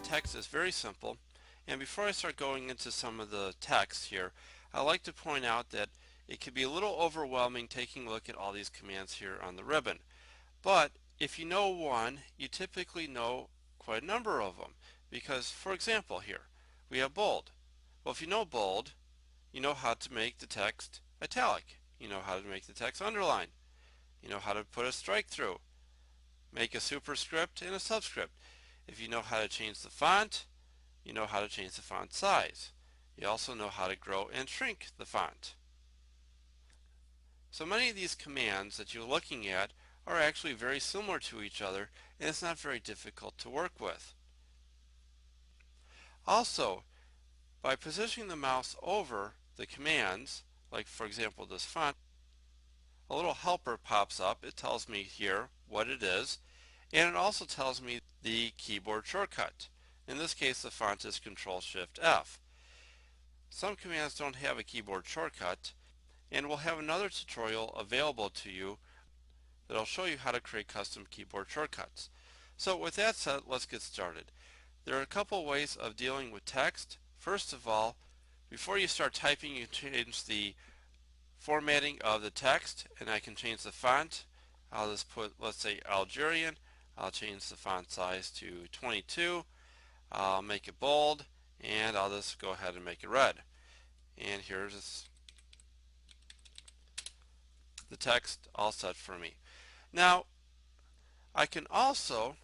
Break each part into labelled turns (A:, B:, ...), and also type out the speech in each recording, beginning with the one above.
A: text is very simple. And before I start going into some of the text here, I'd like to point out that it can be a little overwhelming taking a look at all these commands here on the ribbon. But if you know one, you typically know quite a number of them. Because, for example, here we have bold. Well, if you know bold, you know how to make the text italic. You know how to make the text underline. You know how to put a strike through, make a superscript and a subscript. If you know how to change the font, you know how to change the font size. You also know how to grow and shrink the font. So many of these commands that you're looking at are actually very similar to each other, and it's not very difficult to work with. Also, by positioning the mouse over the commands, like for example this font, a little helper pops up. It tells me here what it is, and it also tells me the keyboard shortcut. In this case, the font is Control-Shift-F. Some commands don't have a keyboard shortcut, and we'll have another tutorial available to you that'll show you how to create custom keyboard shortcuts. So with that said, let's get started. There are a couple ways of dealing with text. First of all, before you start typing, you can change the formatting of the text, and I can change the font. I'll just put, let's say, Algerian. I'll change the font size to 22. I'll make it bold, and I'll just go ahead and make it red. And here's the text all set for me. Now, I can also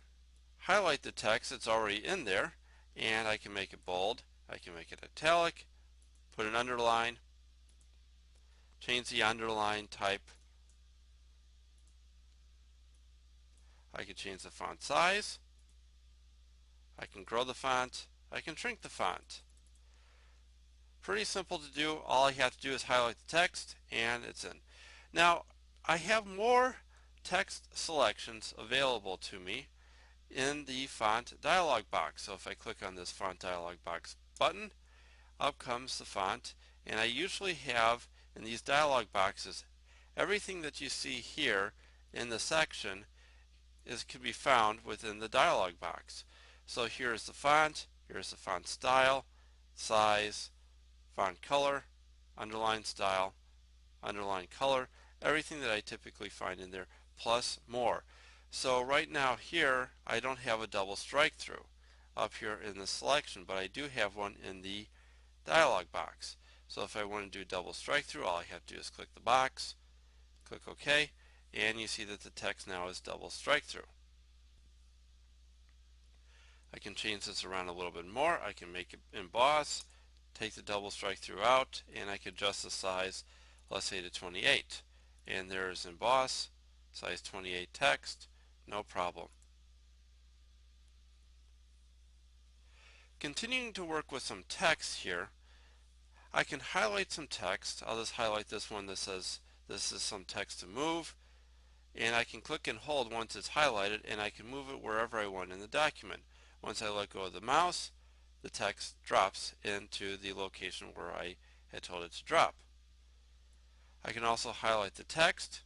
A: highlight the text that's already in there, and I can make it bold. I can make it italic, put an underline, change the underline type. I can change the font size. I can grow the font. I can shrink the font. Pretty simple to do. All I have to do is highlight the text and it's in. Now, I have more text selections available to me in the font dialog box. So if I click on this font dialog box button, up comes the font, and I usually have in these dialog boxes everything that you see here in the section can be found within the dialog box. So here's the font, here's the font style, size, font color, underline style, underline color, everything that I typically find in there, plus more. So right now here I don't have a double strike through up here in the selection, but I do have one in the dialog box. So if I want to do double strike through, all I have to do is click the box, click OK, and you see that the text now is double strike through. I can change this around a little bit more. I can make it emboss, take the double strike through out, and I can adjust the size, let's say to 28. And there's emboss, size 28 text, no problem. Continuing to work with some text here, I can highlight some text. I'll just highlight this one that says this is some text to move, and I can click and hold once it's highlighted, and I can move it wherever I want in the document. Once I let go of the mouse, the text drops into the location where I had told it to drop. I can also highlight the text.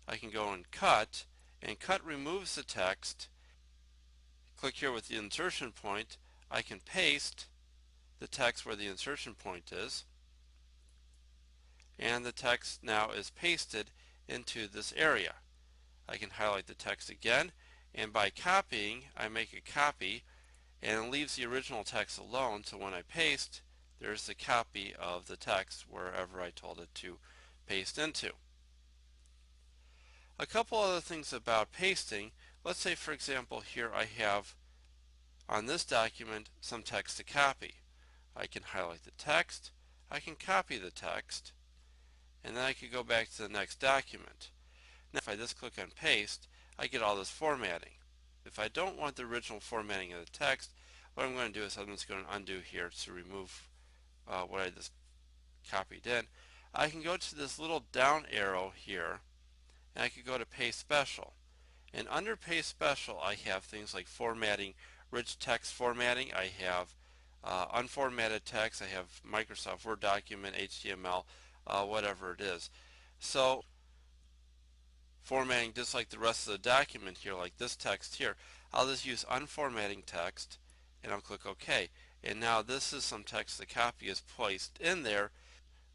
A: I can go and cut removes the text. Click here with the insertion point. I can paste the text where the insertion point is, and the text now is pasted into this area. I can highlight the text again, and by copying, I make a copy, and it leaves the original text alone, so when I paste, there's the copy of the text wherever I told it to paste into. A couple other things about pasting. Let's say, for example, here I have on this document some text to copy. I can highlight the text, I can copy the text, and then I can go back to the next document. Now if I just click on paste, I get all this formatting. If I don't want the original formatting of the text, what I'm going to do is I'm just going to undo here to remove what I just copied in. I can go to this little down arrow here, and I can go to Paste Special. And under Paste Special, I have things like formatting, rich text formatting. I have unformatted text. I have Microsoft Word document, HTML, whatever it is. So formatting just like the rest of the document here, like this text here, I'll just use unformatting text, and I'll click OK. And now this is some text the copy is placed in there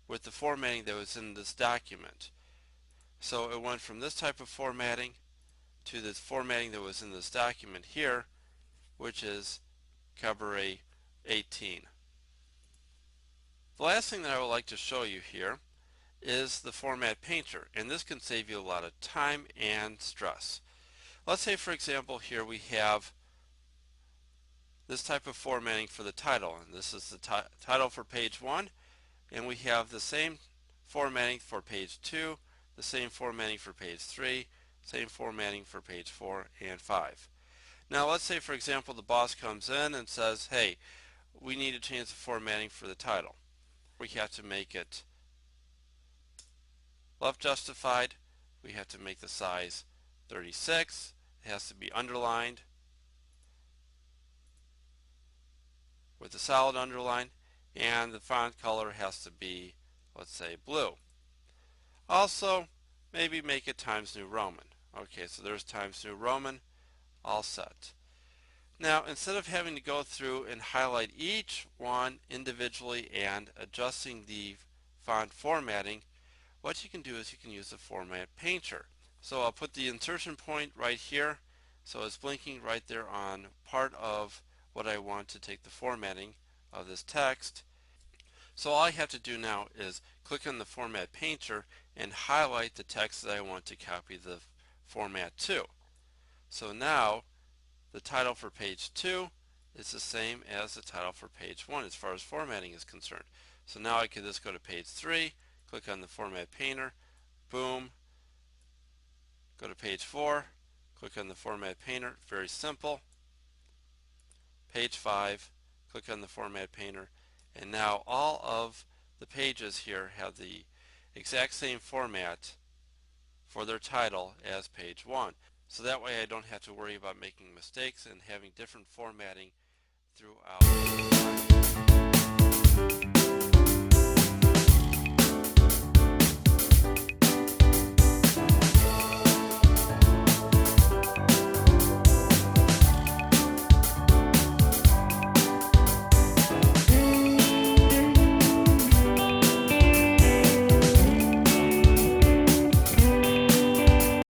A: with the formatting that was in this document. So it went from this type of formatting to the formatting that was in this document here, which is Cabaret 18. The last thing that I would like to show you here is the Format Painter, and this can save you a lot of time and stress. Let's say, for example, here we have this type of formatting for the title, and this is the title for page 1, and we have the same formatting for page 2, the same formatting for page 3, same formatting for page 4 and 5. Now let's say, for example, the boss comes in and says, hey, we need to change the formatting for the title. We have to make it left justified. We have to make the size 36. It has to be underlined with a solid underline, and the font color has to be, let's say, blue. Also, maybe make it Times New Roman. Okay, so there's Times New Roman, all set. Now, instead of having to go through and highlight each one individually and adjusting the font formatting, what you can do is you can use the Format Painter. So I'll put the insertion point right here, so it's blinking right there on part of what I want to take the formatting of this text. So all I have to do now is click on the Format Painter and highlight the text that I want to copy the format to. So now the title for page 2 is the same as the title for page 1 as far as formatting is concerned. So now I can just go to page 3, click on the Format Painter, boom, go to page 4, click on the Format Painter, very simple. Page 5, click on the Format Painter, and now all of the pages here have the exact same format for their title as page 1. So that way I don't have to worry about making mistakes and having different formatting throughout.